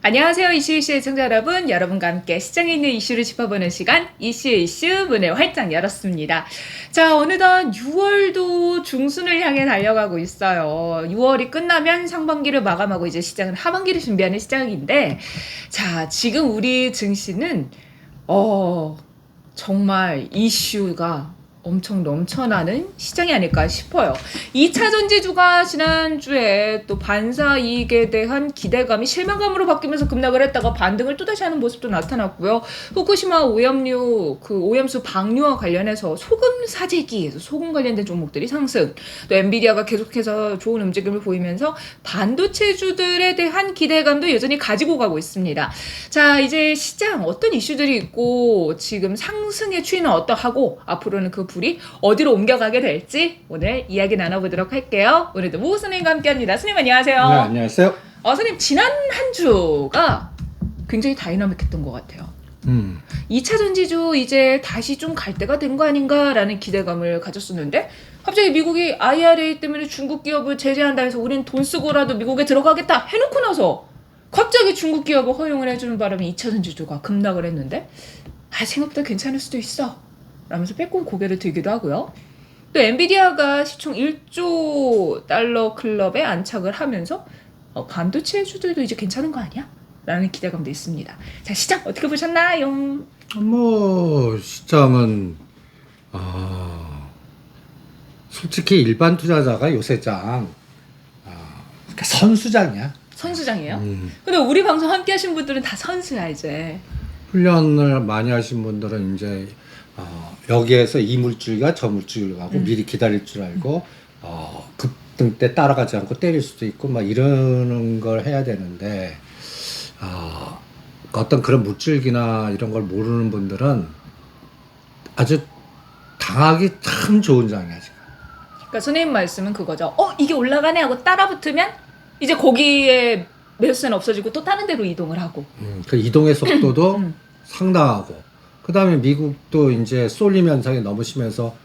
안녕하세요. 이슈의 청자 여러분. 여러분과 함께 시장에 있는 이슈를 짚어보는 시간 이슈의 이슈 문을 활짝 열었습니다. 자, 어느덧 6월도 중순을 향해 달려가고 있어요. 6월이 끝나면 상반기를 마감하고 이제 시장은 하반기를 준비하는 시장인데, 자, 지금 우리 증시는 정말 이슈가 엄청 넘쳐나는 시장이 아닐까 싶어요. 2차 전지주가 지난주에 또 반사 이익에 대한 기대감이 실망감으로 바뀌면서 급락을 했다가 반등을 또다시 하는 모습도 나타났고요. 후쿠시마 오염류, 오염수 방류와 관련해서 소금 사재기에서 소금 관련된 종목들이 상승, 또 엔비디아가 계속해서 좋은 움직임을 보이면서 반도체주들에 대한 기대감도 여전히 가지고 가고 있습니다. 자, 이제 시장 어떤 이슈들이 있고 지금 상승의 추이는 어떠하고 앞으로는 그 불이 어디로 옮겨가게 될지 오늘 이야기 나눠보도록 할게요. 오늘도 모 선생님과 함께합니다. 선생님 안녕하세요. 네, 안녕하세요. 선생님 지난 한 주가 굉장히 다이나믹했던 것 같아요. 2차 전지주 이제 다시 좀 갈 때가 된 거 아닌가라는 기대감을 가졌었는데 갑자기 미국이 IRA 때문에 중국 기업을 제재한다 해서 우린 돈 쓰고라도 미국에 들어가겠다 해놓고 나서 갑자기 중국 기업을 허용을 해주는 바람에 2차 전지주가 급락을 했는데 생각보다 괜찮을 수도 있어 라면서 빼꼼 고개를 들기도 하고요. 또 엔비디아가 시총 1조 달러 클럽에 안착을 하면서 반도체 주들도 이제 괜찮은 거 아니야? 라는 기대감도 있습니다. 자, 시장 어떻게 보셨나요? 시장은 솔직히 일반 투자자가 요새장 그러니까 선수장이야. 선수장이에요? 근데 우리 방송 함께 하신 분들은 다 선수야 이제. 훈련을 많이 하신 분들은 이제 여기에서 이 물줄기가 저 물줄기하고 미리 기다릴 줄 알고 급등 때 따라가지 않고 때릴 수도 있고 막 이러는 걸 해야 되는데 어떤 그런 물줄기나 이런 걸 모르는 분들은 아주 당하기 참 좋은 장이야 지금. 그러니까 선생님 말씀은 그거죠. 이게 올라가네 하고 따라붙으면 이제 거기에 매수세는 없어지고 또 다른 데로 이동을 하고. 그 이동의 속도도 상당하고. 그 다음에 미국도 이제 쏠림 현상이 너무 심해서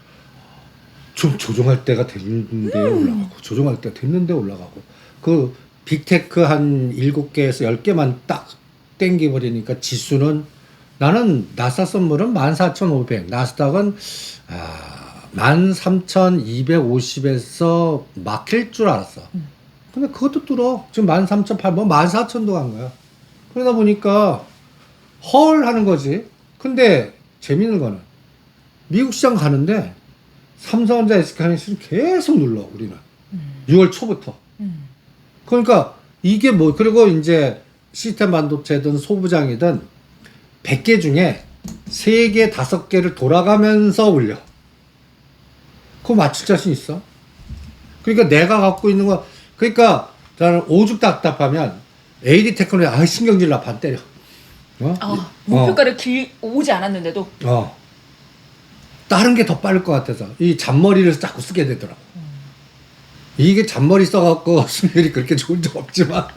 좀 조정할 때가 됐는데 올라가고 조정할 때가 됐는데 올라가고 그 빅테크 한 7개에서 10개만 딱 땡겨버리니까 지수는 나는 나스닥 선물은 14,500 나스닥은 13,250에서 막힐 줄 알았어. 근데 그것도 뚫어. 지금 13,800 14,000도 간 거야. 그러다 보니까 헐 하는 거지. 근데 재밌는 거는 미국 시장 가는데 삼성전자 SK하이닉스는 계속 눌러 우리는 6월 초부터. 그러니까 이게 그리고 이제 시스템 반도체든 소부장이든 100개 중에 3개, 5개를 돌아가면서 올려. 그거 맞출 자신 있어? 그러니까 내가 갖고 있는 거, 그러니까 나는 오죽 답답하면 AD 테크놀로지 신경질 나 반 때려. 목표가를 오지 않았는데도 다른 게 더 빠를 것 같아서 이 잔머리를 자꾸 쓰게 되더라고. 이게 잔머리 써갖고 수익률이 그렇게 좋은 적 없지만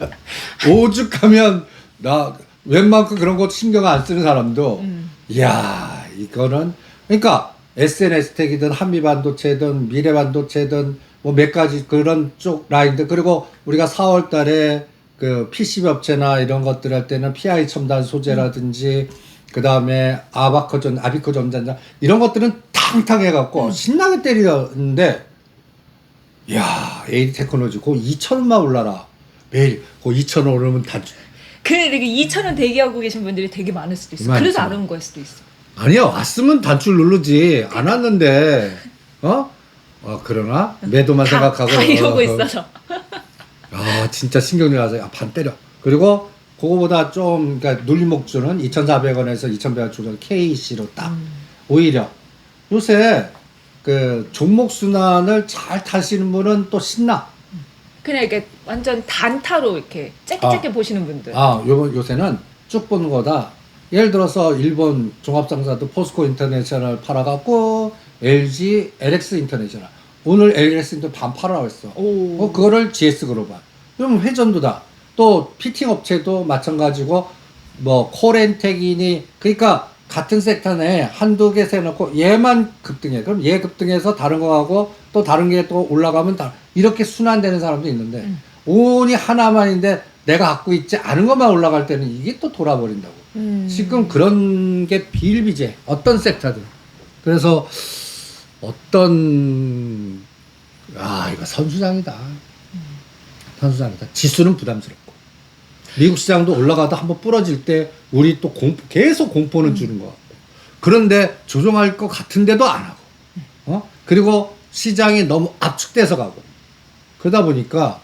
오죽하면 나 웬만큼 그런 거 신경 안 쓰는 사람도 이야 이거는 그러니까 SNS텍이든 한미반도체든 미래반도체든 뭐 몇 가지 그런 쪽 라인들 그리고 우리가 4월 달에 그 PCB 업체나 이런 것들 할 때는 PI 첨단 소재라든지 그 다음에 아비코 전자나 이런 것들은 탕탕 해갖고 신나게 때리는데 야 AD 테크놀로지 그 2,000원만 올라라 매일 그 2,000원 오르면 다 근데 2,000원 대기하고 계신 분들이 되게 많을 수도 있어. 그래서 안 온 거일 수도 있어. 아니야 왔으면 단추를 누르지 안 왔는데 그러나 매도만 생각하고 다 이러고 있어서 진짜 신경질 나서 반 때려. 그리고 그거보다 좀 그러니까 눌림목줄은 2,400원에서 2,100원 조정 KC로 딱 오히려 요새 그 종목 순환을 잘 타시는 분은 또 신나. 그냥 이렇게 완전 단타로 이렇게 짧게 보시는 분들. 요새는 쭉 보는 거다. 예를 들어서 일본 종합상사도 포스코 인터내셔널 팔아갖고 LG LX 인터내셔널 오늘 LX 인터 반 팔아라고 했어. 그거를 GS 그룹 그럼 회전도다. 또 피팅 업체도 마찬가지고 뭐 코렌텍이니 그러니까 같은 섹터 내에 한두 개 세놓고 얘만 급등해. 그럼 얘 급등해서 다른 거 하고 또 다른 게 또 올라가면 이렇게 순환되는 사람도 있는데 오니 하나만인데 내가 갖고 있지 않은 것만 올라갈 때는 이게 또 돌아버린다고. 지금 그런 게 비일비재. 어떤 섹터든. 그래서 이거 선수장이다. 선수장이다. 지수는 부담스럽고. 미국 시장도 올라가다 한번 부러질 때 우리 또 계속 공포는 주는 것 같고. 그런데 조정할 것 같은데도 안 하고. 그리고 시장이 너무 압축돼서 가고. 그러다 보니까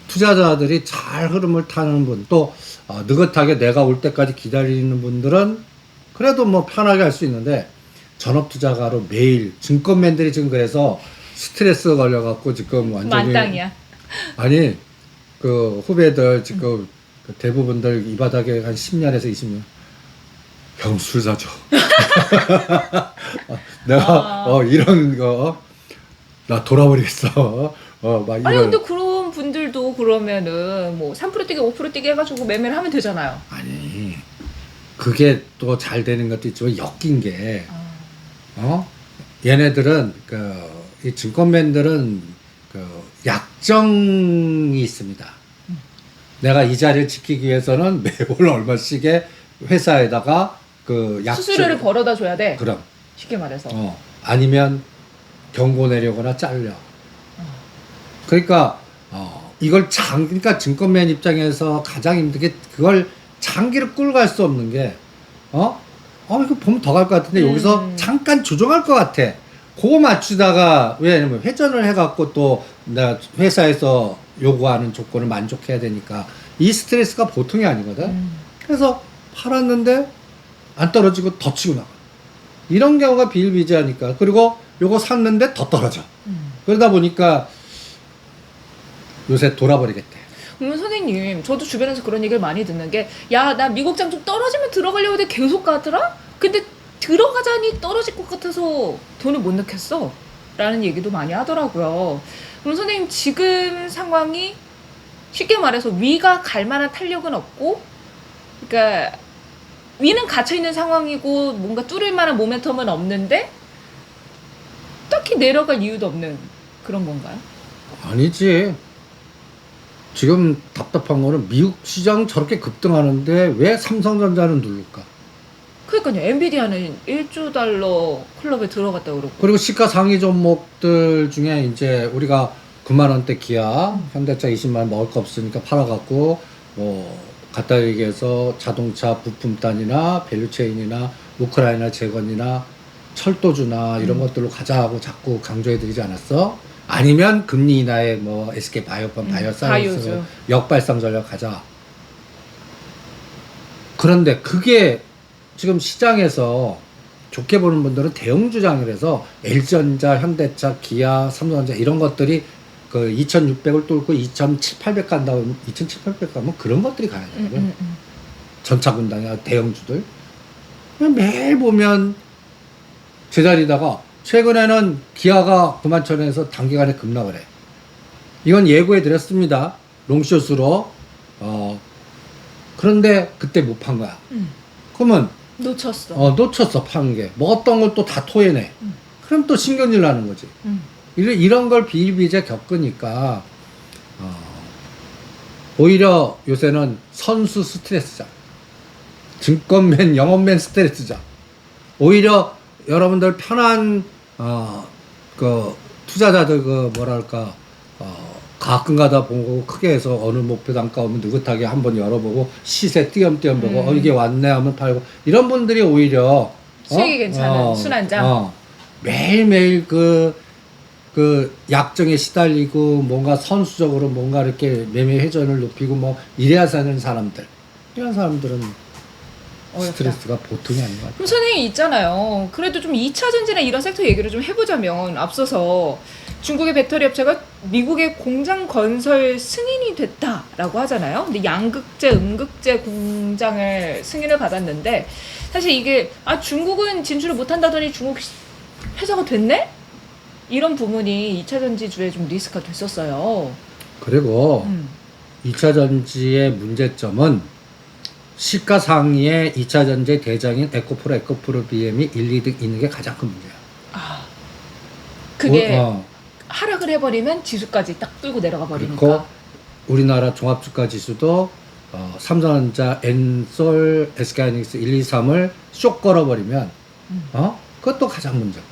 투자자들이 잘 흐름을 타는 분, 또 느긋하게 내가 올 때까지 기다리는 분들은 그래도 뭐 편하게 할 수 있는데, 전업투자가로 매일 증권맨들이 지금 그래서 스트레스 걸려갖고 지금 완전히 만땅이야. 아니 그 후배들 지금 그 대부분들 이 바닥에 한 10년에서 20년 형 술 사줘. 내가 이런 거 나 돌아버리겠어. 막 아니 이런. 근데 그런 분들도 그러면은 뭐 3% 뛰기 5% 뛰기 해가지고 매매를 하면 되잖아요. 아니 그게 또 잘 되는 것도 있지만 엮인 게 얘네들은 이 증권맨들은 약정이 있습니다. 내가 이 자리를 지키기 위해서는 매월 얼마씩의 회사에다가 그 약정 수수료를 벌어다 줘야 돼. 그럼 쉽게 말해서. 아니면 경고 내려거나 잘려. 그러니까 이걸 그러니까 증권맨 입장에서 가장 힘든 게 그걸 장기를 끌고 갈 수 없는 게 이거 보면 더 갈 것 같은데 여기서 잠깐 조정할 것 같아. 그거 맞추다가 왜냐면 회전을 해갖고 또 내가 회사에서 요구하는 조건을 만족해야 되니까 이 스트레스가 보통이 아니거든. 그래서 팔았는데 안 떨어지고 더 치고 나가. 이런 경우가 비일비재하니까. 그리고 요거 샀는데 더 떨어져. 그러다 보니까 요새 돌아버리겠대. 선생님, 저도 주변에서 그런 얘기를 많이 듣는 게, 야, 나 미국장 좀 떨어지면 들어가려고 했는데 계속 가더라? 근데 들어가자니 떨어질 것 같아서 돈을 못 넣겠어. 라는 얘기도 많이 하더라고요. 그럼 선생님, 지금 상황이 쉽게 말해서 위가 갈 만한 탄력은 없고, 그러니까 위는 갇혀있는 상황이고 뭔가 뚫을 만한 모멘텀은 없는데 딱히 내려갈 이유도 없는 그런 건가요? 아니지. 지금 답답한 거는 미국 시장 저렇게 급등하는데 왜 삼성전자는 누를까? 그러니까요. 엔비디아는 1조 달러 클럽에 들어갔다 그러고. 그리고 시가 상위 종목들 중에 이제 우리가 9만 원대 기아, 현대차 20만 원 먹을 거 없으니까 팔아갖고 뭐 갖다 얘기해서 자동차 부품단이나 밸류체인이나 우크라이나 재건이나 철도주나 이런 것들로 가자 하고 자꾸 강조해드리지 않았어? 아니면 금리 인하에 뭐 SK 바이오팜, 바이오사이언스 역발상 전략 가자. 그런데 그게 지금 시장에서 좋게 보는 분들은 대형주장이라서 LG전자, 현대차, 기아, 삼성전자 이런 것들이 그 2,600을 뚫고 2,700, 800 간다고 2,700, 800 가면 그런 것들이 가야 되거든. 전차군단이나 대형주들. 매일 보면 제자리다가 최근에는 기아가 91,000원에서 단기간에 급락을 해. 이건 예고해 드렸습니다. 롱숏으로. 그런데 그때 못 판 거야. 그러면 놓쳤어. 놓쳤어, 파는 게. 먹었던 걸 또 다 토해내. 그럼 또 신경질 나는 거지. 이런 걸 비일비재 겪으니까 오히려 요새는 선수 스트레스자, 증권맨, 영업맨 스트레스자. 오히려 여러분들 편한 그 투자자들 그 뭐랄까 가끔가다 보고 크게 해서 어느 목표 단가 오면 느긋하게 한번 열어보고 시세 띄엄띄엄 보고 이게 왔네 하면 팔고 이런 분들이 오히려 수익이 괜찮은 순환장. 매일매일 그 약정에 시달리고 뭔가 선수적으로 뭔가 이렇게 매매 회전을 높이고 뭐 이래야 사는 사람들, 이런 사람들은 어렵다. 스트레스가 보통이 아닌 것 같아요. 그럼 선생님 있잖아요. 그래도 좀 2차 전지나 이런 섹터 얘기를 좀 해보자면, 앞서서 중국의 배터리 업체가 미국의 공장 건설 승인이 됐다라고 하잖아요. 근데 양극재, 음극재 공장을 승인을 받았는데, 사실 이게 중국은 진출을 못한다더니 중국 회사가 됐네? 이런 부분이 2차 전지주에 좀 리스크가 됐었어요. 그리고 2차 전지의 문제점은 시가 상위에 2차 전지 대장인 에코프로 BM이 1, 2등 있는 게 가장 큰 문제야. 그게 하락을 해버리면 지수까지 딱 뚫고 내려가 버리니까. 그리고 우리나라 종합주가 지수도 삼성전자, 엔솔, SK하이닉스 1, 2, 3을 쇽 걸어버리면 그것도 가장 문제고.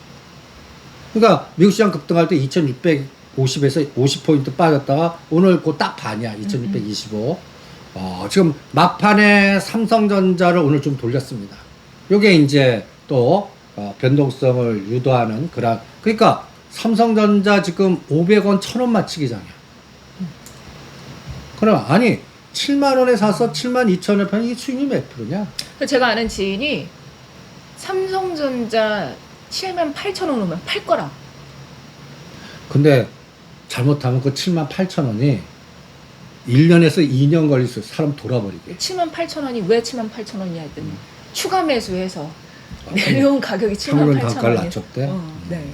그러니까 미국 시장 급등할 때 2650에서 50포인트 빠졌다가 오늘 그 딱 반이야. 2625. 지금 막판에 삼성전자를 오늘 좀 돌렸습니다. 요게 이제 또 변동성을 유도하는 그런. 그러니까 삼성전자 지금 500원 1000원 맞추기장이야. 그럼 아니 7만 원에 사서 7만 2천 원에 파는 이게 수익이 몇 프로냐? 제가 아는 지인이 삼성전자 7만 8천 원 오면 팔 거라. 근데 잘못하면 그 7만 8천 원이 1년에서 2년 걸릴 수 있어. 사람 돌아버리게. 7만 8천 원이 왜 7만 8천 원이냐 했더니 추가 매수해서 내려온 가격이 7만 평균 8천 단가를 원이에요. 낮췄대. 네.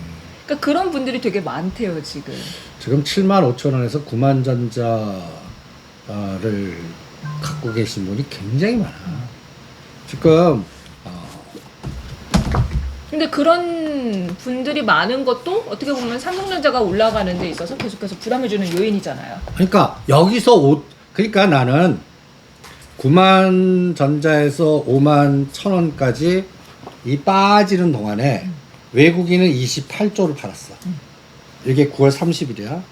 그러니까 그런 분들이 되게 많대요 지금. 지금 7만 5천 원에서 9만 전자를 갖고 계신 분이 굉장히 많아. 지금 근데 그런 분들이 많은 것도 어떻게 보면 삼성전자가 올라가는 데 있어서 계속해서 부담해주는 요인이잖아요. 그러니까 여기서 그러니까 나는 9만 전자에서 5만 천 원까지 이 빠지는 동안에 외국인은 28조를 팔았어. 이게 9월 30일이야.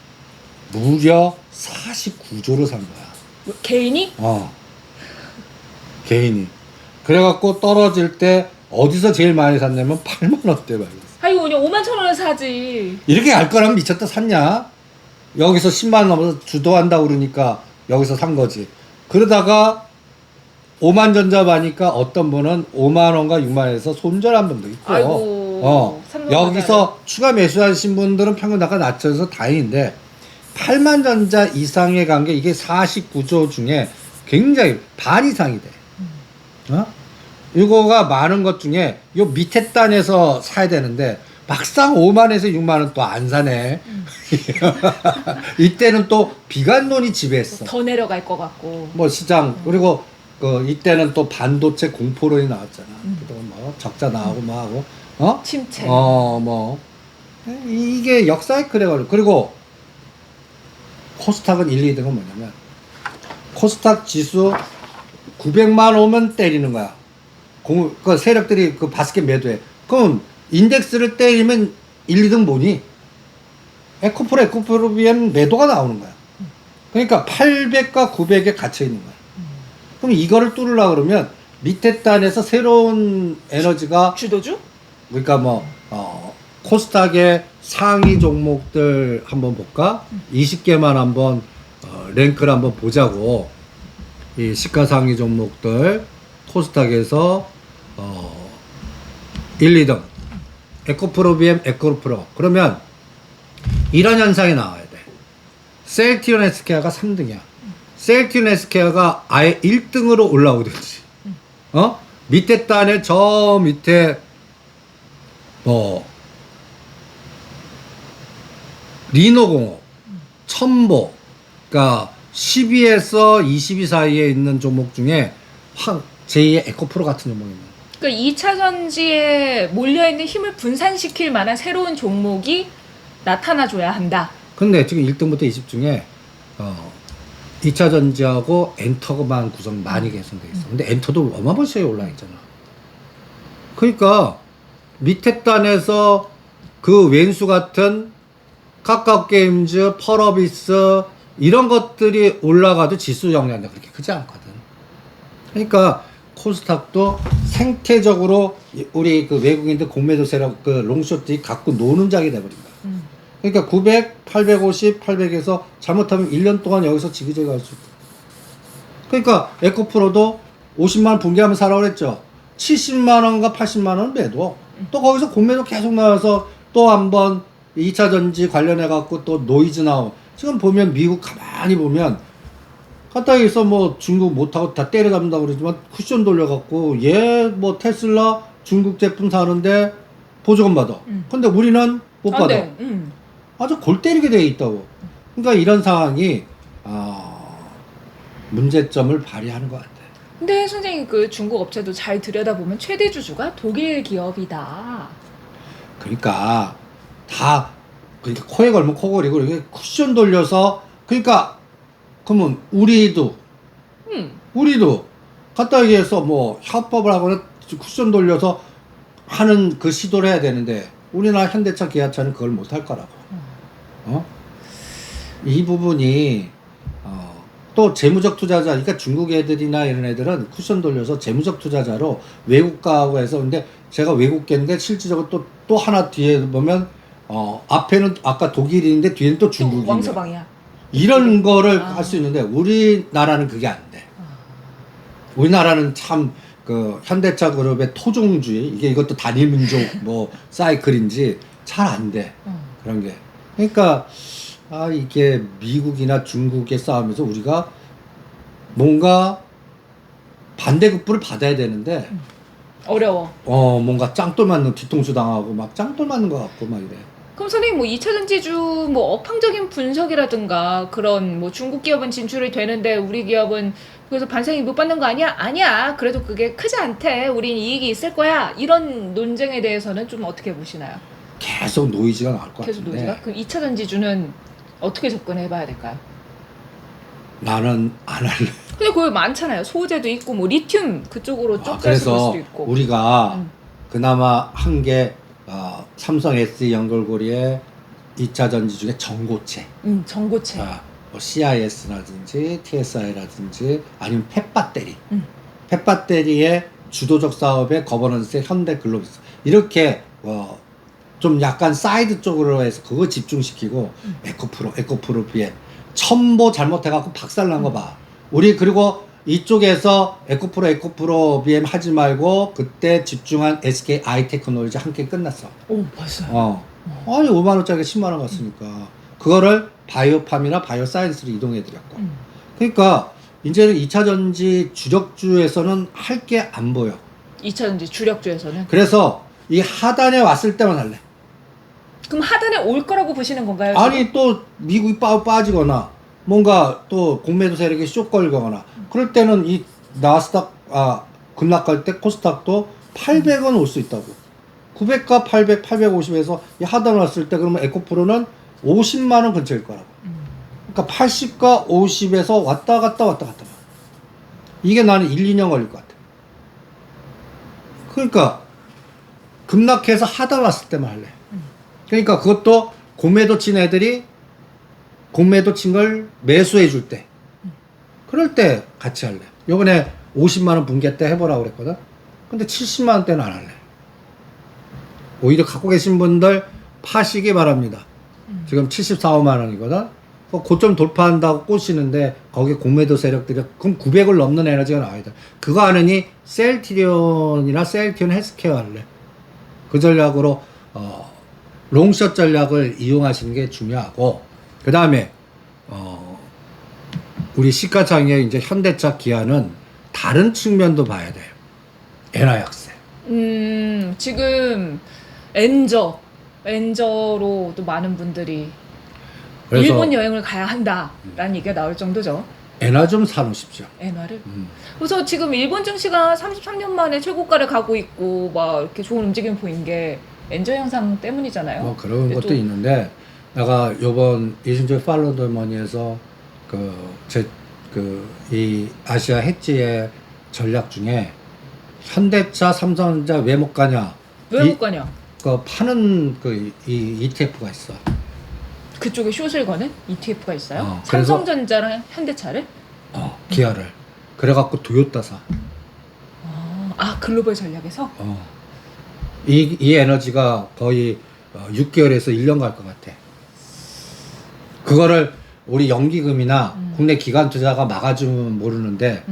무려 49조를 산 거야. 뭐, 개인이? 개인이. 그래갖고 떨어질 때 어디서 제일 많이 샀냐면 8만 원대 말이야. 아이고 그냥 5만 천 원에 사지. 이렇게 알 거라면 미쳤다 샀냐? 여기서 10만 원 넘어서 주도한다고 그러니까 여기서 산 거지. 그러다가 5만 전자 봐니까 어떤 분은 5만 원과 6만 원에서 손절한 분도 있고. 아이고. 여기서 추가 매수하신 분들은 평균 단가 낮춰서 다행인데 8만 전자 이상에 간 게 이게 49조 중에 굉장히 반 이상이 돼. 이거가 많은 것 중에 요 밑에 단에서 사야 되는데 막상 5만에서 6만 원 또 안 사네. 이때는 또 비관론이 지배했어. 더 내려갈 것 같고. 뭐 시장 그리고 이때는 또 반도체 공포론이 나왔잖아. 그동안 뭐 적자 나오고 뭐 하고 침체. 뭐 이게 역사의 그래가지고 그리고 코스닥은 1, 2등은 뭐냐면 코스닥 지수 900만 오면 때리는 거야. 그 세력들이 그 바스켓 매도해. 그럼 인덱스를 때리면 1, 2등 뭐니? 에코프로비엠 매도가 나오는 거야. 그러니까 800과 900에 갇혀 있는 거야. 그럼 이거를 뚫으려고 그러면 밑에 단에서 새로운 에너지가 주도주? 그러니까 뭐 코스닥의 상위 종목들 한번 볼까? 20개만 한번 랭크를 한번 보자고. 이 시가상위 종목들 코스닥에서 1, 2등 에코프로비엠, 에코프로. 그러면 이런 현상이 나와야 돼. 셀티온 헬스케어가 3등이야. 셀티온 헬스케어가 아예 1등으로 올라오든지 밑에 단에 저 밑에 뭐 리노공업, 첨보, 그러니까 12에서 22 사이에 있는 종목 중에 제2의 에코프로 같은 종목입니다. 그러니까 2차 전지에 몰려있는 힘을 분산시킬 만한 새로운 종목이 나타나줘야 한다. 근데 지금 1등부터 20 중에 2차 전지하고 엔터만 구성 많이 개선돼 있어. 근데 엔터도 어마무시하게 올라 있잖아. 그러니까 밑에 단에서 그 왼수 같은 카카오게임즈, 펄어비스 이런 것들이 올라가도 지수 영향이 그렇게 크지 않거든. 그러니까 코스닥도 생태적으로 우리 그 외국인들 공매도 세력 그 롱숏들이 갖고 노는 장이 돼버린 거야. 그러니까 900, 850, 800에서 잘못하면 1년 동안 여기서 지그재그 할 수 있다. 그러니까 에코프로도 50만 원 분기하면 사라고 그랬죠. 70만 원과 80만 원 매도. 또 거기서 공매도 계속 나와서 또 한번 2차 전지 관련해 갖고 또 노이즈 나오. 지금 보면 미국 가만히 보면 까딱에서 뭐 중국 못하고 다 때려잡는다고 그러지만 쿠션 돌려갖고 얘 뭐 테슬라 중국 제품 사는데 보조금 받아. 근데 우리는 못 받아. 네. 아주 골 때리게 돼 있다고. 그러니까 이런 상황이 문제점을 발휘하는 것 같아. 근데 선생님 그 중국 업체도 잘 들여다보면 최대 주주가 독일 기업이다. 그러니까 다 그러니까 코에 걸면 코골이고 이렇게 쿠션 돌려서 그러니까 그러면 우리도 갖다 얘기해서 뭐 협업을 하거나 쿠션 돌려서 하는 그 시도를 해야 되는데 우리나라 현대차, 기아차는 그걸 못할 거라고. 이 부분이 또 재무적 투자자, 그러니까 중국 애들이나 이런 애들은 쿠션 돌려서 재무적 투자자로 외국가하고 해서 근데 제가 외국계인데 실질적으로 또 하나 뒤에 보면 앞에는 아까 독일인데 뒤에는 또 중국인 왕서방이야. 이런 거를 할 수 있는데 우리나라는 그게 안 돼. 우리나라는 참 그 현대차 그룹의 토종주의 이것도 단일 민족 뭐 사이클인지 잘 안 돼. 그런 게. 그러니까 이게 미국이나 중국의 싸움에서 우리가 뭔가 반대급부를 받아야 되는데 어려워. 뭔가 짱돌 맞는 뒤통수 당하고 막 짱돌 맞는 것 같고 막 이래. 그럼 선생님 뭐 2차 전지주 뭐 업황적인 분석이라든가 그런 뭐 중국 기업은 진출이 되는데 우리 기업은 그래서 반성이 못 받는 거 아니야? 아니야. 그래도 그게 크지 않대. 우린 이익이 있을 거야. 이런 논쟁에 대해서는 좀 어떻게 보시나요? 계속 노이즈가 나올 것 계속 같은데. 노이즈가? 그럼 2차 전지주는 어떻게 접근해 봐야 될까요? 나는 안 할래. 근데 그거 많잖아요. 소재도 있고 뭐 리튬 그쪽으로 쭉 갈 그래서 수도 있고. 우리가 그나마 한 게 삼성 SE 연결고리의 2차 전지 중에 전고체. 전고체. 뭐 CIS라든지 TSI라든지 아니면 펫배터리. 펫배터리의 주도적 사업의 거버넌스의 현대글로비스. 이렇게 좀 약간 사이드 쪽으로 해서 그거 집중시키고 에코프로 BM 첨보 잘못해갖고 박살난 거 봐. 우리 그리고 이쪽에서 에코프로 BM 하지 말고 그때 집중한 SK 아이테크놀로지 한 게 끝났어. 오 벌써요? 아니 5만 원짜리 10만 원 갔으니까 그거를 바이오팜이나 바이오사이언스로 이동해드렸고. 그러니까 이제는 2차 전지 주력주에서는 할 게 안 보여. 2차 전지 주력주에서는? 그래서 이 하단에 왔을 때만 할래. 그럼 하단에 올 거라고 보시는 건가요? 아니 지금? 또 미국이 빠지거나 뭔가 또 공매도 세력이 쇼 걸거나 그럴 때는 이 나스닥 급락할 때 코스닥도 800원 올 수 있다고. 900과 800, 850에서 이 하단 왔을 때 그러면 에코프로는 50만 원 근처일 거라고. 그러니까 80과 50에서 왔다 갔다. 이게 나는 1, 2년 걸릴 것 같아. 그러니까 급락해서 하단 왔을 때만 할래. 그러니까 그것도 공매도 친 애들이 공매도 친 걸 매수해 줄 때. 그럴 때 같이 할래. 요번에 50만 원 분기 때 해보라고 그랬거든. 근데 70만 원대는 안 할래. 오히려 갖고 계신 분들 파시기 바랍니다. 지금 74, 5만 원이거든. 고점 돌파한다고 꼬시는데 거기에 공매도 세력들이 그럼 900을 넘는 에너지가 나와야 돼. 그거 아느니 셀티리온이나 셀티온 헬스케어 할래. 그 전략으로 롱숏 전략을 이용하시는 게 중요하고 그 다음에 우리 시가창의 이제 현대차 기아는 다른 측면도 봐야 돼요. 엔화약세. 지금 엔저로 또 많은 분들이 그래서 일본 여행을 가야 한다라는 얘기가 나올 정도죠. 엔화 좀 사놓으십시오. 엔화를. 그래서 지금 일본 증시가 33년 만에 최고가를 가고 있고 막 이렇게 좋은 움직임 보인 게 엔저 현상 때문이잖아요. 뭐 그런 것도 있는데 내가 요번 이순재 팔로더 머니에서 이 아시아 해지의 전략 중에 현대차, 삼성전자 왜 못 가냐? 왜 못 가냐? 그 파는 이 ETF가 있어. 그쪽에 숏을 거는 ETF가 있어요? 그래서 삼성전자랑 현대차를? 기아를. 그래갖고 도요타 사. 글로벌 전략에서? 이 에너지가 거의 6개월에서 1년 갈 것 같아. 그거를 우리 연기금이나 국내 기관 투자가 막아주면 모르는데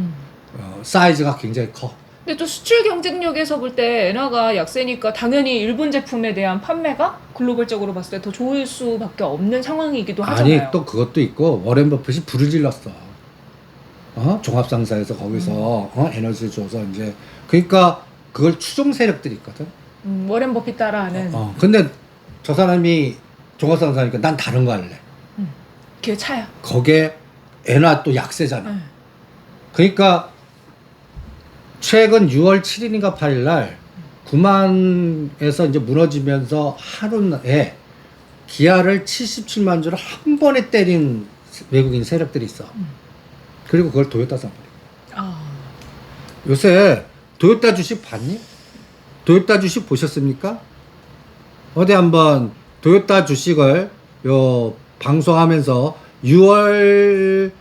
사이즈가 굉장히 커. 근데 또 수출 경쟁력에서 볼 때 엔화가 약세니까 당연히 일본 제품에 대한 판매가 글로벌적으로 봤을 때 더 좋을 수밖에 없는 상황이기도 하잖아요. 아니 또 그것도 있고 워렌 버핏이 불을 질렀어. 종합상사에서 거기서 에너지를 줘서 이제 그러니까 그걸 추종 세력들이 있거든. 워렌 버핏 따라하는. 근데 저 사람이 종합상사니까 난 다른 거 할래. 걔 차야. 거기에 엔화 또 약세잖아. 그러니까 최근 6월 7일인가 8일 날 9만에서 이제 무너지면서 하루에 기아를 77만 주를 한 번에 때린 외국인 세력들이 있어. 그리고 그걸 도요타 사버려. 아, 요새 도요타 주식 봤니? 도요타 주식 보셨습니까? 어디 한번 도요타 주식을 요 방송하면서 5월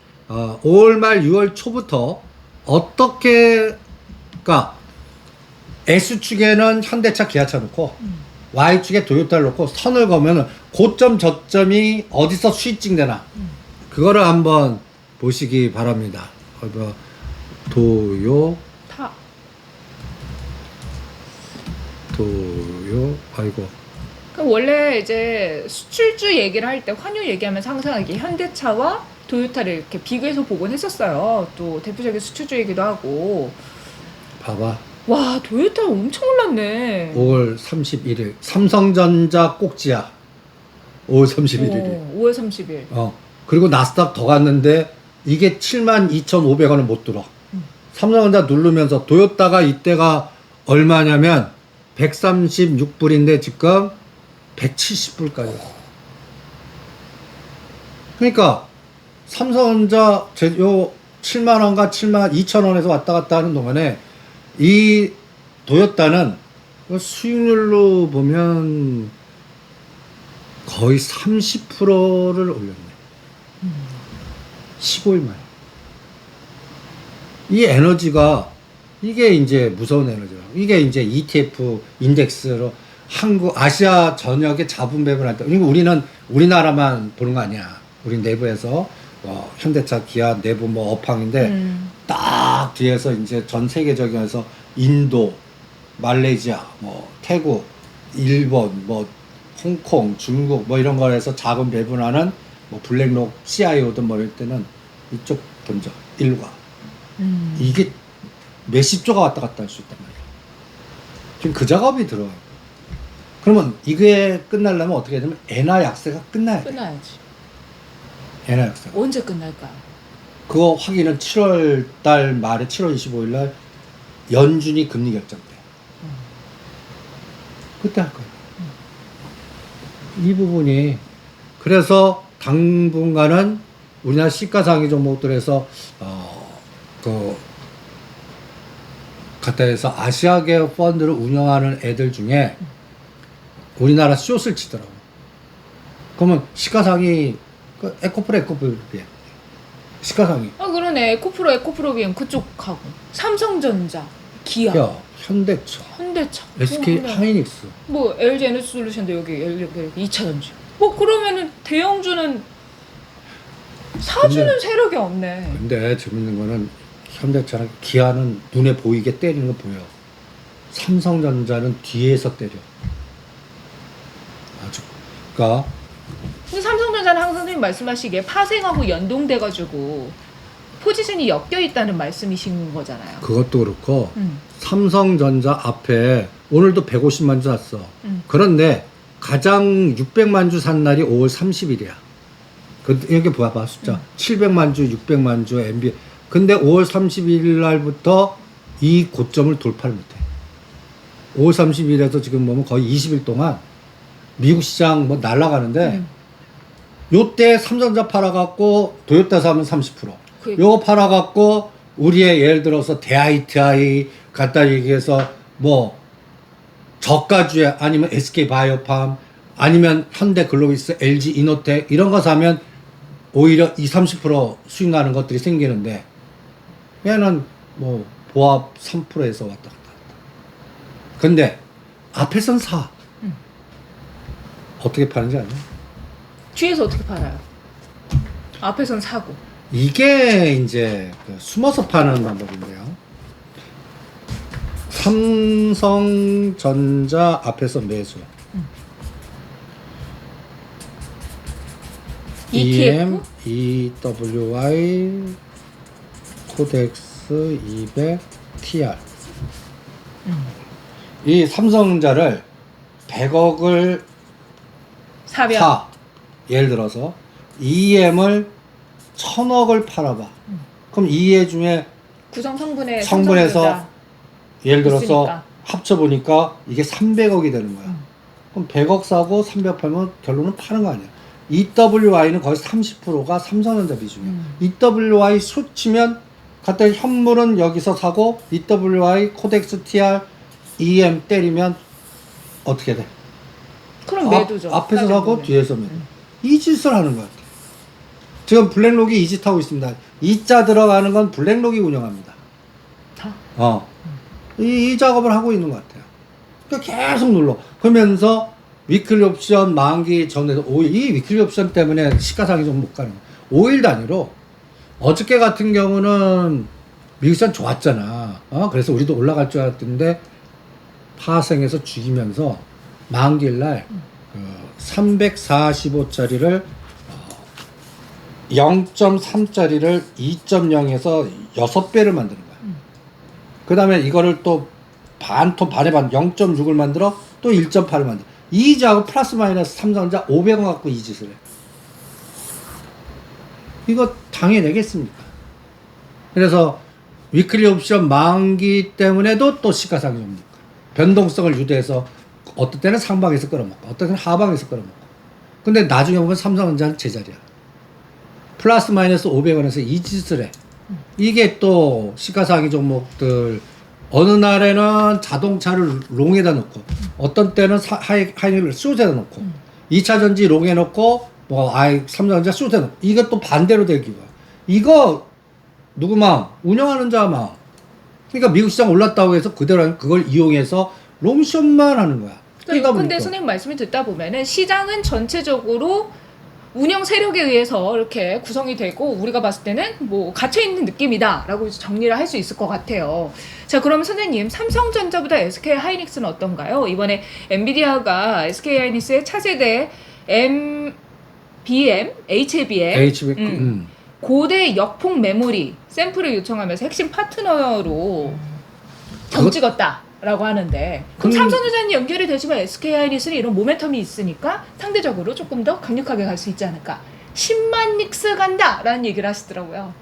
말 6월 초부터 어떻게, 그러니까 X축에는 현대차 기아차 놓고 Y축에 도요타를 놓고 선을 그으면 고점 저점이 어디서 수익증 되나 그거를 한번 보시기 바랍니다. 도요 타. 아이고. 그럼 원래 이제 수출주 얘기를 할 때 환율 얘기하면서 항상 이게 현대차와 도요타를 이렇게 비교해서 보곤 했었어요. 또 대표적인 수출주이기도 하고. 봐봐. 와, 도요타 엄청 올랐네. 5월 31일 삼성전자 꼭지야. 5월 31일이. 5월 30일. 그리고 나스닥 더 갔는데 이게 72,500원을 못 들어. 삼성전자 누르면서 도요타가 이때가 얼마냐면 136불인데 지금 170불까지. 그러니까 삼성전자 요 7만 원과 7만 2천 원에서 왔다 갔다 하는 동안에 이 도요타는 수익률로 보면 거의 30%를 올렸네. 15일 만에. 이 에너지가 이게 이제 무서운 에너지라. 이게 이제 ETF 인덱스로 한국 아시아 전역에 자본 배분할 때, 그리고 우리는 우리나라만 보는 거 아니야. 우리 내부에서 현대차, 기아 내부 뭐 업황인데 딱 뒤에서 이제 전 세계적에서 인도, 말레이시아, 뭐 태국, 일본, 뭐 홍콩, 중국 뭐 이런 거에서 자금 배분하는 뭐 블랙록, CIO든 뭐 이럴 때는 이쪽 던져 일과 이게 몇십 조가 왔다 갔다 할 수 있단 말이야. 지금 그 작업이 들어가요. 그러면 이게 끝나려면 어떻게 해야 되냐면 엔화 약세가 끝나야 돼. 끝나야지. 엔화 약세. 언제 끝날까요? 그거 확인은 7월 달 말에 7월 25일 날 연준이 금리 결정 때. 그때 할 거예요. 이 부분이 그래서 당분간은 우리나라 시가상위 종목들에서 갖다 해서 아시아계 펀드를 운영하는 애들 중에 우리나라 숏을 치더라고. 그러면 시가상위 에코프로비에 시가상위. 아, 그러네. 에코프로비엔 그쪽하고 삼성전자, 기아, 야, 현대차, 현대차, SK 하이닉스. 뭐 LG 에너지솔루션도 여기 2차전지. 뭐 그러면은 대형주는 사주는 근데- 세력이 없네. 근데 재밌는 거는 현대차랑 기아는 눈에 보이게 때리는 거 보여. 삼성전자는 뒤에서 때려. 아주. 그러니까 근데 삼성전자는 항상 선생님 말씀하시기에 파생하고 연동돼가지고 포지션이 엮여 있다는 말씀이신 거잖아요. 그것도 그렇고 삼성전자 앞에 오늘도 150만 주 샀어. 그런데 가장 600만 주 산 날이 5월 30일이야. 이렇게 봐봐 숫자. 700만 주, 600만 주 MB. 근데 5월 31일 날부터 이 고점을 돌파를 못해. 5월 30일에서 지금 보면 거의 20일 동안 미국 시장 뭐 날아가는데 요때 삼성전자 팔아갖고 도요타 사면 30%. 요거 팔아갖고 우리의 예를 들어서 대ITI 갖다 얘기해서 뭐 저가주에 아니면 SK바이오팜 아니면 현대글로비스, LG 이노텍 이런 거 사면 오히려 20-30% 수익 나는 것들이 생기는데 얘는 뭐 보합 3%에서 왔다 갔다 한다. 근데 앞에선 사. 어떻게 파는지 아냐? 뒤에서 어떻게 팔아요? 앞에선 사고. 이게 이제 그 숨어서 파는 방법인데요. 삼성전자 앞에서 매수. ETF? EWI 코덱스 200 TR. 이 삼성전자를 100억을 사면. 사. 예를 들어서 EM을 1000억을 팔아봐. 그럼 EM 중에 구성 성분에 성분에서 예를 들어서 있으니까. 합쳐보니까 이게 300억이 되는 거야. 그럼 100억 사고 300 팔면 결론은 파는 거 아니야. EWI는 거의 30%가 삼성전자 비중이에요. EWI 쏟치면 갖다 현물은 여기서 사고 EWI, 코덱스, TR, EM 때리면 어떻게 돼? 그럼 매도죠. 앞에서 다른 사고 거는. 뒤에서 매도. 이 짓을 하는 것 같아요. 지금 블랙록이 이 짓 하고 있습니다. 이자 들어가는 건 블랙록이 운영합니다. 다. 이 작업을 하고 있는 것 같아요. 그러니까 계속 눌러. 그러면서 위클리 옵션 만기 전에서 5일, 이 위클리 옵션 때문에 시가상이 좀 못 가는 거예요. 5일 단위로 어저께 같은 경우는 미국산 좋았잖아. 그래서 우리도 올라갈 줄 알았는데 파생해서 죽이면서 만기일날 345짜리를 0.3짜리를 2.0에서 6배를 만드는 거야. 그 다음에 이거를 또 반의 반 0.6을 만들어 또 1.8을 만들어. 이자하고 플러스 마이너스 삼성전자 500원 갖고 이 짓을 해. 이거 당해내겠습니까? 그래서 위클리 옵션 만기 때문에도 또 시가상이 옵니까? 변동성을 유도해서 어떤 때는 상방에서 끌어먹고 어떤 때는 하방에서 끌어먹고. 근데 나중에 보면 삼성전자는 제자리야. 플러스 마이너스 500원에서 이 짓을 해. 이게 또 시가상위 종목들 어느 날에는 자동차를 롱에다 놓고 어떤 때는 하이닉을 숏에다 놓고 2차전지 롱에 놓고 뭐 삼성전자 숏에 놓고 이것도 반대로 되기가 이거 누구 마음? 운영하는 자 마음. 그러니까 미국 시장 올랐다고 해서 그대로 그걸 이용해서 롱숏만 하는 거야. 그러니까 근데 선생님 말씀을 듣다 보면은 시장은 전체적으로 운영 세력에 의해서 이렇게 구성이 되고 우리가 봤을 때는 뭐 갇혀 있는 느낌이다라고 정리를 할 수 있을 것 같아요. 자, 그럼 선생님 삼성전자보다 SK 하이닉스는 어떤가요? 이번에 엔비디아가 SK 하이닉스의 차세대 HBM 고대 역폭 메모리 샘플을 요청하면서 핵심 파트너로 점 찍었다라고 하는데 그럼 삼성전자는 연결이 되지만 SK 하이닉스는 이런 모멘텀이 있으니까 상대적으로 조금 더 강력하게 갈 수 있지 않을까. 10만 닉스 간다라는 얘기를 하시더라고요.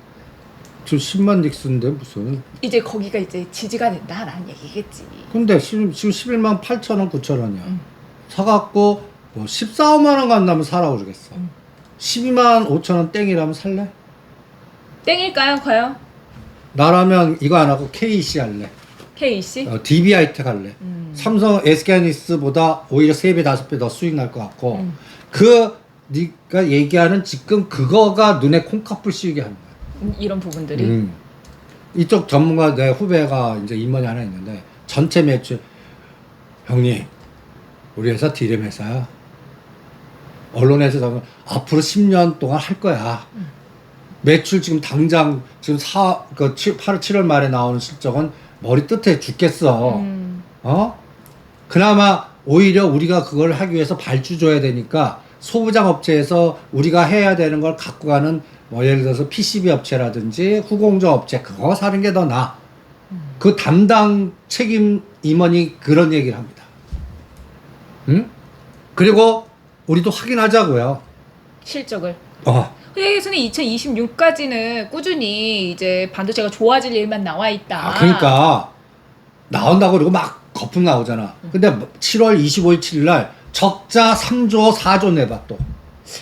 지금 10만 닉스인데 무슨 이제 거기가 이제 지지가 된다라는 얘기겠지. 근데 지금 11만 8천 원 9천 원이야. 사갖고 뭐 14만 원 간다면 사라고 그러겠어. 12만 5천 원 땡이라면 살래? 땡일까요? 과연? 나라면 이거 안 하고 KC 할래. KC? DB하이텍 할래. 삼성 SK하이닉스보다 오히려 3배 5배 더 수익 날 것 같고 네가 얘기하는 지금 그거가 눈에 콩카풀 씌우게 하는 거야. 이런 부분들이. 이쪽 전문가 내 후배가 이제 임원이 하나 있는데 전체 매출 형님 우리 회사 디램 회사야. 언론에서 나오면 앞으로 10년 동안 할 거야. 매출 지금 당장 지금 8월 7월 말에 나오는 실적은 머리 뜻해 죽겠어. 그나마 오히려 우리가 그걸 하기 위해서 발주 줘야 되니까 소부장 업체에서 우리가 해야 되는 걸 갖고 가는 뭐 예를 들어서 PCB 업체라든지 후공조 업체 그거 사는 게 더 나아. 그 담당 책임 임원이 그런 얘기를 합니다. 그리고 우리도 확인하자고요. 실적을. 회계에서는 2026까지는 꾸준히 이제 반도체가 좋아질 일만 나와 있다. 그러니까 나온다고 그러고 막 거품 나오잖아. 근데 7월 25일 7일 날 적자 3조 4조 내봐 또.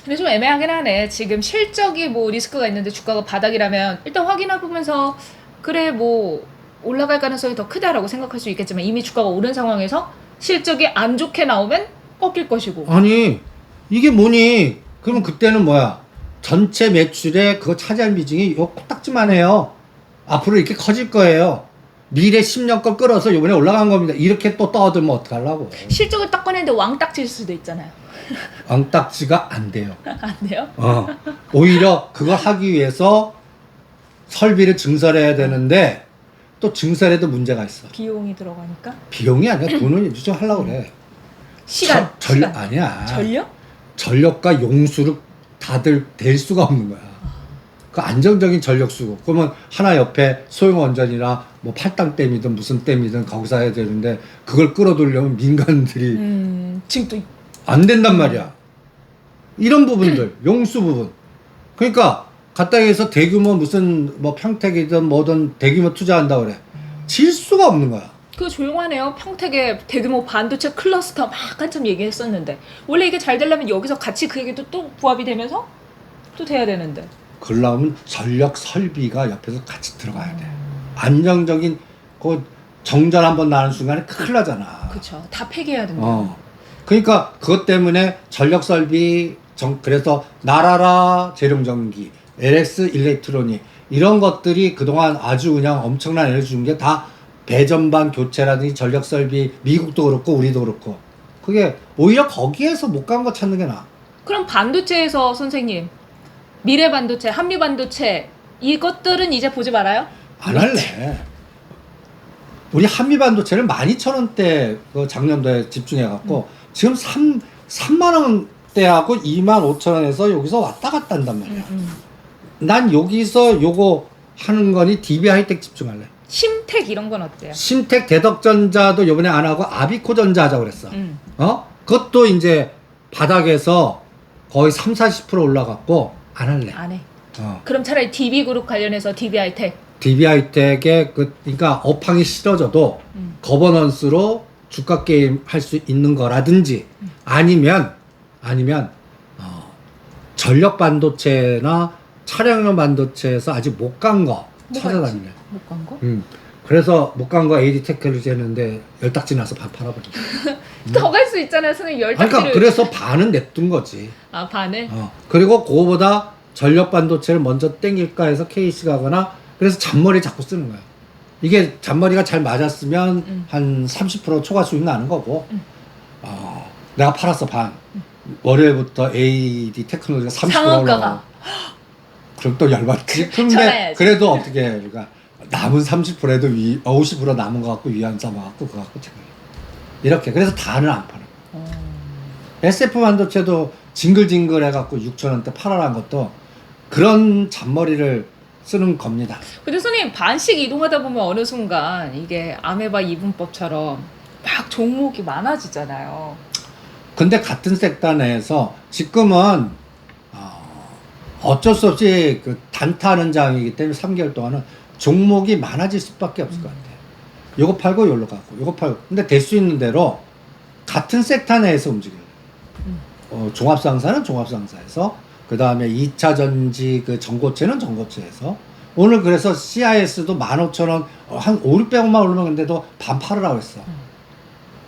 근데 좀 애매하긴 하네. 지금 실적이 뭐 리스크가 있는데 주가가 바닥이라면 일단 확인해보면서 그래 뭐 올라갈 가능성이 더 크다라고 생각할 수 있겠지만 이미 주가가 오른 상황에서 실적이 안 좋게 나오면 꺾일 것이고. 아니 이게 뭐니? 그러면 그때는 뭐야? 전체 매출에 그거 차지할 비중이 요 코딱지만 해요. 앞으로 이렇게 커질 거예요. 미래 10년 걸 끌어서 요번에 올라간 겁니다. 이렇게 또 떠들면 어떡하려고. 실적을 딱 꺼냈는데 왕딱 칠 수도 있잖아요. 왕딱지가 안 돼요. 안 돼요? 오히려 그걸 하기 위해서 설비를 증설해야 되는데 또 증설에도 문제가 있어. 비용이 들어가니까? 비용이 아니라 돈을 유지하려고 그래. 시간. 시간. 아니야. 전력? 전력과 용수를 다들 댈 수가 없는 거야. 그 안정적인 전력 수급. 그러면 하나 옆에 소형원전이나 뭐 팔당댐이든 무슨 댐이든 거기서 해야 되는데 그걸 끌어들려면 민간들이 지금 또 안 된단 말이야. 이런 부분들, 용수 부분. 그러니까 갖다 해서 대규모 무슨 뭐 평택이든 뭐든 대규모 투자한다 그래. 질 수가 없는 거야. 그 조용하네요. 평택에 대규모 반도체 클러스터 막 한참 얘기했었는데 원래 이게 잘 되려면 여기서 같이 그 얘기도 또 부합이 되면서 또 돼야 되는데. 그러려면 전력 설비가 옆에서 같이 들어가야 돼. 안정적인 그 정전 한번 나는 순간에 큰일 나잖아. 그렇죠. 다 폐기해야 된다. 그러니까 그것 때문에 전력 설비 그래서 나라라 재룡전기, LX 일렉트로닉 이런 것들이 그동안 아주 그냥 엄청난 에너지 준 게 다 배전반 교체라든지 전력 설비 미국도 그렇고 우리도 그렇고 그게 오히려 거기에서 못 간 거 찾는 게 나아. 그럼 반도체에서 선생님 미래 반도체, 한미 반도체 이것들은 이제 보지 말아요? 안 할래. 우리 한미 반도체를 12,000원대 그 작년도에 집중해갖고 지금 3만 원대하고 25,000원에서 여기서 왔다 갔다 한단 말이야. 난 여기서 요거 하는 거니 DB 하이텍 집중할래. 심텍 이런 건 어때요? 심텍 대덕전자도 요번에 안 하고 아비코전자 하자고 그랬어. 그것도 이제 바닥에서 거의 30-40% 올라갔고 안 할래. 안 해. 그럼 차라리 DB그룹 관련해서 DB하이텍. DB하이텍의 그러니까 업황이 싫어져도 거버넌스로 주가 게임 할 수 있는 거라든지 아니면 전력 반도체나 차량용 반도체에서 아직 못 간 거 찾아다니래. 못 간 거? 그래서 못 간 거 AD 테크놀로지 했는데 열딱지 나서 반 팔아버려. 더 갈 수 있잖아요, 선생님. 열딱지를. 그러니까 그래서 반은 냅둔 거지. 아, 반을? 그리고 그거보다 전력 반도체를 먼저 땡길까 해서 KC 가거나 그래서 잔머리 자꾸 쓰는 거야. 이게 잔머리가 잘 맞았으면 한 30% 초과 수익 나는 거고 내가 팔았어 반. 월요일부터 AD 테크놀로지가 30% 상한가가. 올라가. 그럼 또 열받지. 근데 전화해야지. 그래도 어떻게 해. 그러니까 남은 30%에도 50% 남은 거 갖고 위안 삼아갖고 그거 갖고 지금 이렇게 그래서 다는 안 팔아. SF 반도체도 징글징글 해갖고 6,000원대 팔아라는 것도 그런 잔머리를 쓰는 겁니다. 근데 선생님 반씩 이동하다 보면 어느 순간 이게 아메바 이분법처럼 막 종목이 많아지잖아요. 근데 같은 섹터 내에서 지금은 어쩔 수 없이 그 단타하는 장이기 때문에 3개월 동안은 종목이 많아질 수밖에 없을 것 같아요. 요거 팔고 요로 가고 요거 팔고 근데 될 수 있는 대로 같은 섹터 내에서 움직여요. 종합상사는 종합상사에서 그 다음에 2차 전지 그 전고체는 전고체에서 오늘 그래서 CIS도 15,000원 한 500~600원만 오르면 근데도 반 팔으라고 했어.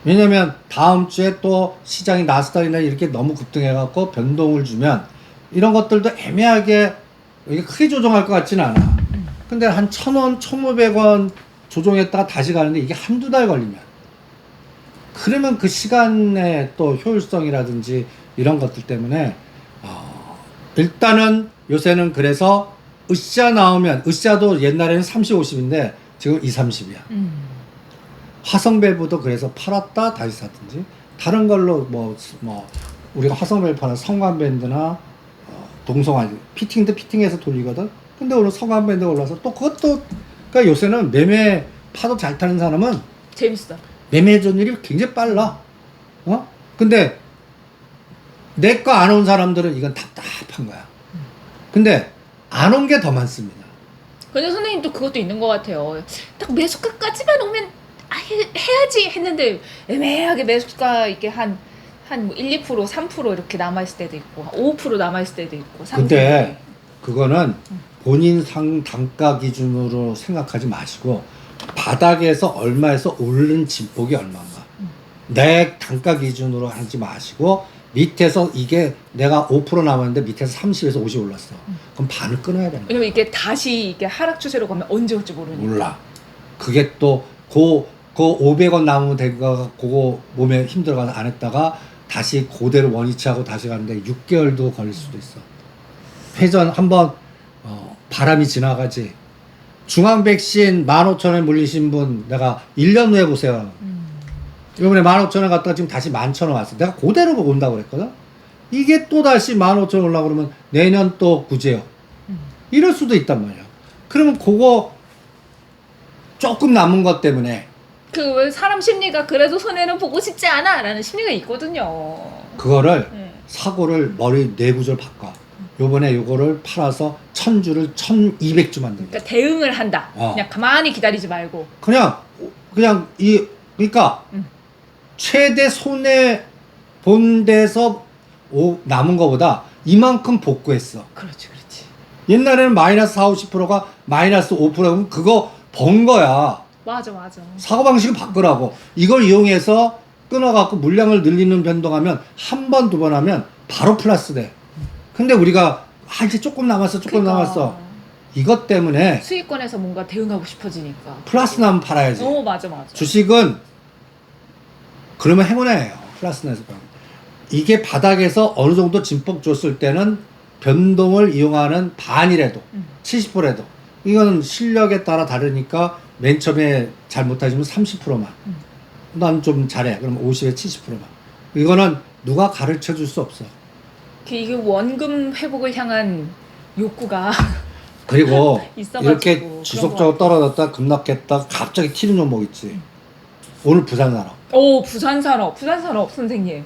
왜냐면 다음 주에 또 시장이 나스닥이나 이렇게 너무 급등해갖고 변동을 주면 이런 것들도 애매하게 이게 크게 조정할 것 같지는 않아. 근데 한 1,000원, 1,500원 조정했다가 다시 가는데 이게 한두 달 걸리면 그러면 그 시간의 또 효율성이라든지 이런 것들 때문에 일단은 요새는 그래서 으쌰 나오면 으쌰도 옛날에는 30, 50인데 지금 2, 30이야. 화성밸브도 그래서 팔았다 다시 샀든지 다른 걸로 뭐 우리가 화성밸브 파는 성관밴드나 동성화 피팅도 피팅해서 돌리거든. 근데 오늘 성관밴드가 올라서 또 그것도 그러니까 요새는 매매 파도 잘 타는 사람은 재밌어. 매매 전율이 굉장히 빨라. 근데 내 거 안 온 사람들은 이건 답답한 거야. 근데 안 온 게 더 많습니다. 근데 선생님 또 그것도 있는 것 같아요. 딱 매수가까지만 오면 해야지 했는데 애매하게 매수가 이렇게 한 뭐 1, 2%, 3% 이렇게 남아있을 때도 있고 5% 남아있을 때도 있고 3%. 근데 그거는 본인 단가 기준으로 생각하지 마시고 바닥에서 얼마에서 오른 진폭이 얼마인가 내 단가 기준으로 하지 마시고 밑에서 이게 내가 5% 남았는데 밑에서 30에서 50 올랐어. 그럼 반을 끊어야 되는 거야. 왜냐면 이게 다시 이게 하락 추세로 가면 언제 올지 모르니까. 몰라. 그게 또 그 500원 남으면 된거 그거 몸에 힘들어가서 안 했다가 다시 그대로 원위치하고 다시 가는데 6개월도 걸릴 수도 있어. 회전 한번 바람이 지나가지. 중앙 백신 15,000원 물리신 분 내가 1년 후에 보세요. 이번에 15,000원 갔다가 지금 다시 11,000원 왔어. 내가 그대로 온다고 그랬거든. 이게 또 다시 15,000원 올라고 그러면 내년 또 구제요. 이럴 수도 있단 말이야. 그러면 그거 조금 남은 것 때문에 그 사람 심리가 그래도 손해는 보고 싶지 않아 라는 심리가 있거든요. 그거를 사고를 머리 뇌구조를 바꿔. 요번에 요거를 팔아서 1,000주를 1,200주 만든다. 그러니까 대응을 한다. 그냥 가만히 기다리지 말고. 그냥 그냥 그러니까 음. 최대 손해 본 데서 남은 거보다 이만큼 복구했어. 그렇지. 옛날에는 마이너스 4, 50%가 마이너스 5%면 그거 번 거야. 맞아. 사고방식을 바꾸라고. 이걸 이용해서 끊어갖고 물량을 늘리는 변동하면 한 번, 두 번 하면 바로 플러스 돼. 근데 우리가 이제 조금 남았어. 그러니까 이것 때문에 수익권에서 뭔가 대응하고 싶어지니까. 플러스 나면 팔아야지. 맞아. 주식은 그러면 행운이에요. 플러스 내서. 이게 바닥에서 어느 정도 진폭 줬을 때는 변동을 이용하는 반이라도 70%라도 이건 실력에 따라 다르니까 맨 처음에 잘 못하시면 30%만 난 좀 잘해 그럼 50에 70%만 이거는 누가 가르쳐 줄 수 없어. 이게 원금 회복을 향한 욕구가 그리고 있어가지고 이렇게 그런 지속적으로 떨어졌다 급락했다 갑자기 튀는 종목 있지. 오늘 부산산업 부산산업 선생님.